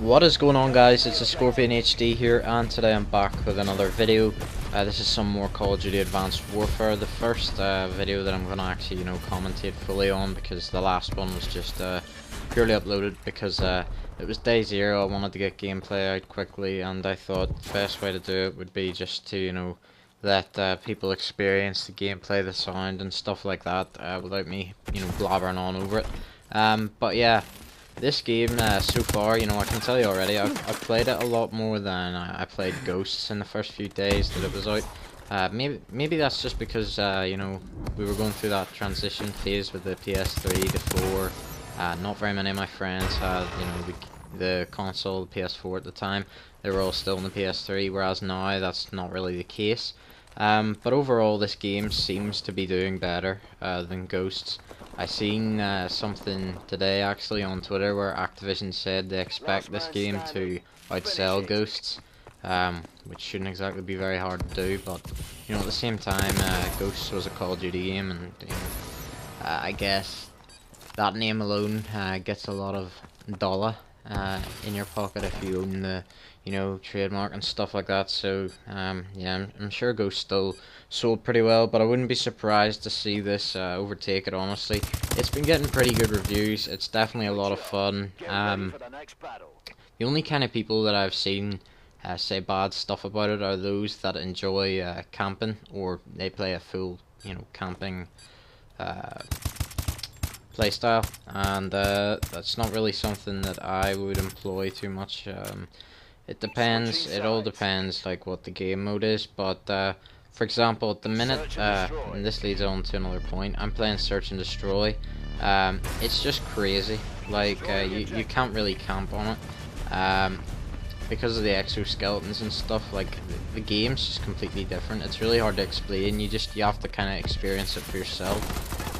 What is going on, guys? It's a Scorpion HD here, and today I'm back with another video. This is some more Call of Duty Advanced Warfare, the first video that I'm going to actually, commentate fully on, because the last one was just purely uploaded because it was day zero. I wanted to get gameplay out quickly, and I thought the best way to do it would be just to, let people experience the gameplay, the sound, and stuff like that, without me, blabbering on over it. But yeah. This game, so far, I can tell you already, I've played it a lot more than I played Ghosts in the first few days that it was out. Maybe that's just because, we were going through that transition phase with the PS3 to 4. Not very many of my friends had, the console, the PS4 at the time. They were all still on the PS3, whereas now that's not really the case. But overall, this game seems to be doing better than Ghosts. I seen something today actually on Twitter where Activision said they expect this game to outsell Ghosts, which shouldn't exactly be very hard to do, but at the same time, Ghosts was a Call of Duty game, and I guess that name alone gets a lot of dollar in your pocket if you own the trademark and stuff like that. So yeah, I'm sure Ghost still sold pretty well, but I wouldn't be surprised to see this overtake it. Honestly, it's been getting pretty good reviews. It's definitely a lot of fun. The only kind of people that I've seen say bad stuff about it are those that enjoy camping, or they play a full camping playstyle, and that's not really something that I would employ too much. It depends. It all depends, like what the game mode is. But for example, at the minute, and this leads on to another point, I'm playing Search and Destroy. It's just crazy. Like you can't really camp on it because of the exoskeletons and stuff. Like the game's just completely different. It's really hard to explain. You have to kind of experience it for yourself.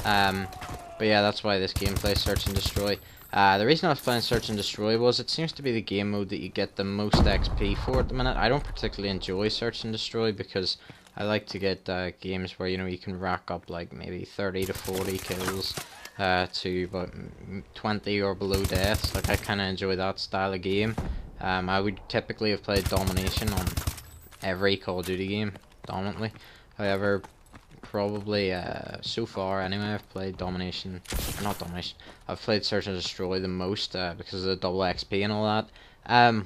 But yeah, that's why this game plays Search and Destroy. The reason I was playing Search and Destroy was it seems to be the game mode that you get the most XP for at the minute. I don't particularly enjoy Search and Destroy because I like to get games where you can rack up like maybe 30 to 40 kills to about 20 or below deaths. Like I kind of enjoy that style of game. I would typically have played Domination on every Call of Duty game, dominantly. However, probably so far anyway, I've played Domination, not Domination, I've played Search and Destroy the most because of the double XP and all that.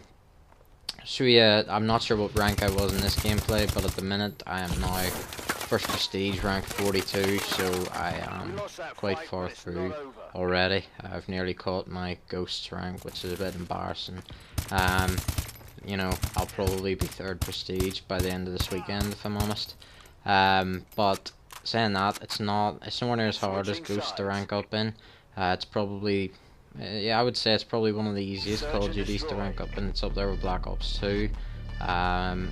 So yeah, I'm not sure what rank I was in this gameplay, but at the minute I am now first prestige, rank 42, so I am quite far through already. I've nearly caught my Ghosts rank, which is a bit embarrassing. I'll probably be third prestige by the end of this weekend, if I'm honest. But saying that, it's nowhere near as hard as Ghost to rank up in. It's probably, yeah, I would say it's probably one of the easiest Call of Duties to rank up in. It's up there with Black Ops 2. And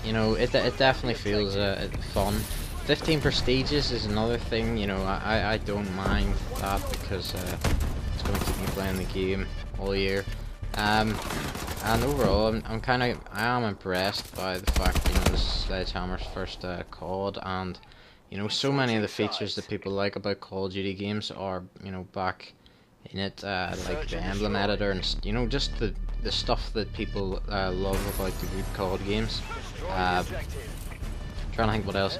it definitely feels fun. 15 prestiges is another thing. I don't mind that because it's going to keep me playing the game all year. And overall, I am impressed by the fact this is Sledgehammer's first COD, and so many of the features that people like about Call of Duty games are back in it, like the emblem editor and just the stuff that people love about the good COD games. Trying to think what else.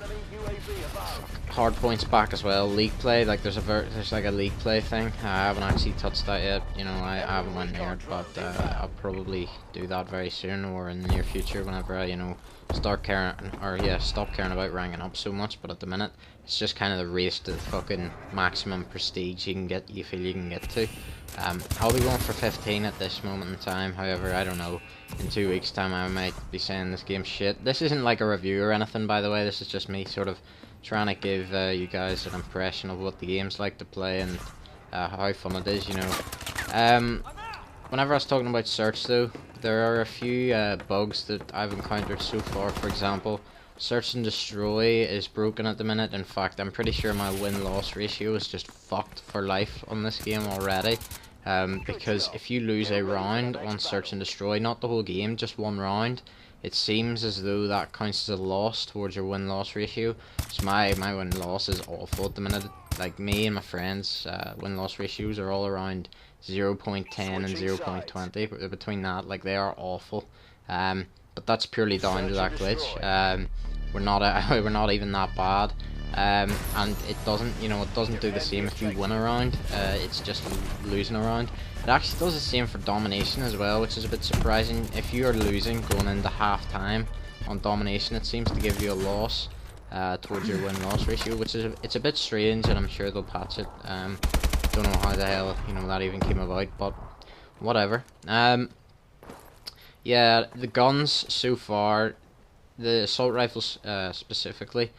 Hardpoint's back as well. League play, like there's like a league play thing. I haven't actually touched that yet. I haven't went near it, but I'll probably do that very soon or in the near future whenever I start caring, or yeah, stop caring about ranking up so much. But at the minute, it's just kind of the race to the fucking maximum prestige you feel you can get to. I'll be going for 15 at this moment in time. However, I don't know. In 2 weeks' time, I might be saying this game's shit. This isn't like a review or anything, by the way. This is just me sort of trying to give you guys an impression of what the game's like to play and how fun it is. Whenever I was talking about Search, though, there are a few bugs that I've encountered so far. For example, Search and Destroy is broken at the minute. In fact, I'm pretty sure my win-loss ratio is just fucked for life on this game already. Because if you lose a round on Search and Destroy, not the whole game, just one round, it seems as though that counts as a loss towards your win-loss ratio. So my win-loss is awful at the minute. Like me and my friends, win-loss ratios are all around 0.10 and 0.20. Between that, like, they are awful. But that's purely down to that glitch. We're not we're not even that bad. And it doesn't, it doesn't do the same if you win a round. It's just losing a round. It actually does the same for domination as well, which is a bit surprising. If you are losing going into half time on domination, it seems to give you a loss towards your win-loss ratio, which is it's a bit strange, and I'm sure they'll patch it. Don't know how the hell that even came about, but whatever. Yeah, the guns so far, the assault rifles specifically,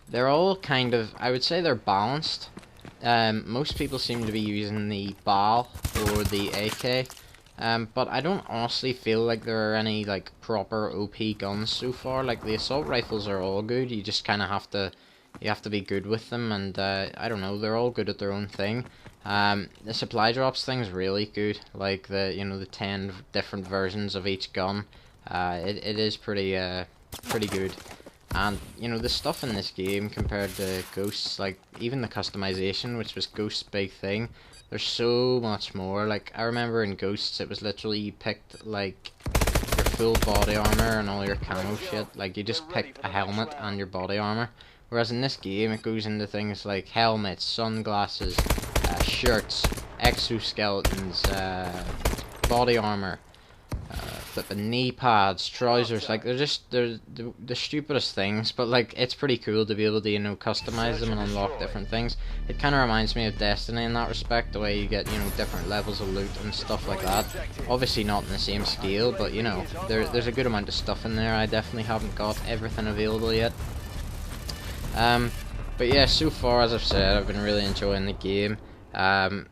they're all kind of, I would say they're balanced. Most people seem to be using the BAL or the AK, but I don't honestly feel like there are any like proper OP guns so far. Like, the assault rifles are all good. You just kind of have to be good with them, and I don't know, they're all good at their own thing. The supply drops thing's really good. Like the 10 different versions of each gun. It is pretty good. And the stuff in this game compared to Ghosts, like even the customization, which was Ghost's big thing, there's so much more. Like, I remember in Ghosts it was literally you picked like your full body armor and all your camo shit. Like, you just picked a helmet and your body armor. Whereas in this game it goes into things like helmets, sunglasses, shirts, exoskeletons, body armor, flipping knee pads, trousers. Like, they're the stupidest things, but like, it's pretty cool to be able to customize them and unlock different things. It kind of reminds me of Destiny in that respect, the way you get different levels of loot and stuff like that. Obviously not in the same scale, but there's a good amount of stuff in there. I definitely haven't got everything available yet. But yeah, so far, as I've said, I've been really enjoying the game.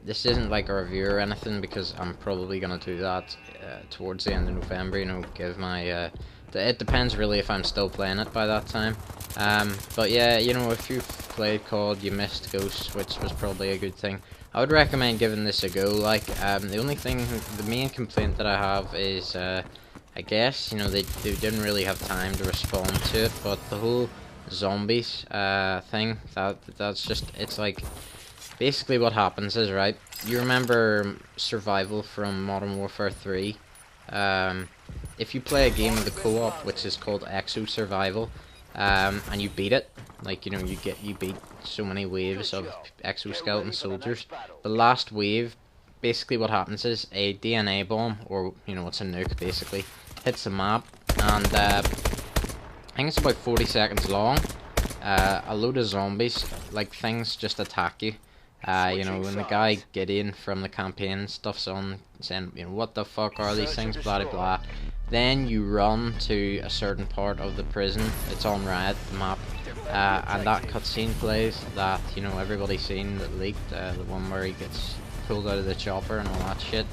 This isn't like a review or anything, because I'm probably gonna do that towards the end of November. Give my it depends really if I'm still playing it by that time. But yeah, if you've played COD, you missed Ghosts, which was probably a good thing. I would recommend giving this a go. Like, the main complaint that I have is I guess they didn't really have time to respond to it, but the whole zombies thing, that's just, it's like, basically what happens is, right, you remember survival from Modern Warfare 3. If you play a game of the co-op which is called Exo Survival, and you beat it, like, you beat so many waves of exoskeleton soldiers, the last wave, basically what happens is a DNA bomb, or it's a nuke basically, hits the map, and I think it's about 40 seconds long. A load of zombies, like, things just attack you. When the guy Gideon from the campaign stuff's on, saying, what the fuck are these things, blah blah blah. Then you run to a certain part of the prison. It's on Riot, the map, and that cutscene plays that everybody's seen, that leaked, the one where he gets pulled out of the chopper and all that shit.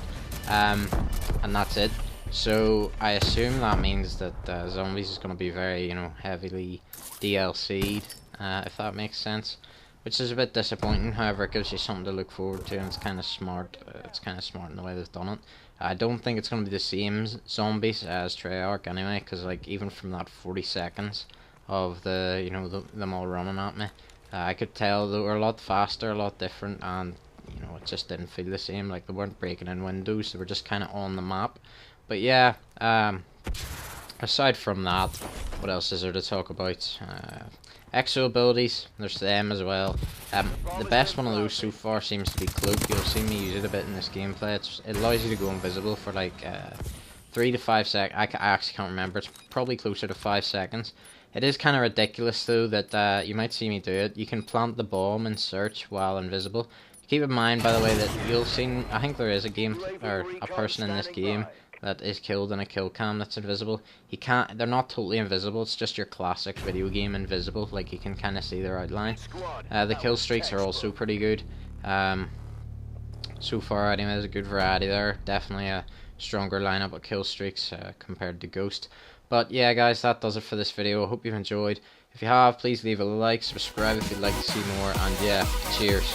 And that's it. So I assume that means that zombies is going to be very, heavily DLC'd, if that makes sense. Which is a bit disappointing. However, it gives you something to look forward to, and it's kind of smart. It's kind of smart in the way they've done it. I don't think it's going to be the same zombies as Treyarch anyway, because like, even from that 40 seconds of them all running at me, I could tell they were a lot faster, a lot different, and it just didn't feel the same. Like, they weren't breaking in windows; they were just kind of on the map. But yeah, aside from that, what else is there to talk about? Exo abilities, there's them as well. The best one of those so far seems to be Cloak. You'll see me use it a bit in this gameplay. It allows you to go invisible for like 3 to 5 seconds. I actually can't remember. It's probably closer to 5 seconds. It is kind of ridiculous though that you might see me do it. You can plant the bomb and search while invisible. Keep in mind, by the way, that you'll see, I think there is a person in this game that is killed in a kill cam that's invisible. They're not totally invisible, it's just your classic video game invisible, like you can kind of see their outline. The kill streaks are also pretty good. So far anyway, there's a good variety there. Definitely a stronger lineup of kill streaks compared to Ghost. But yeah guys, that does it for this video. I hope you've enjoyed. If you have, please leave a like, subscribe if you'd like to see more, and yeah, cheers.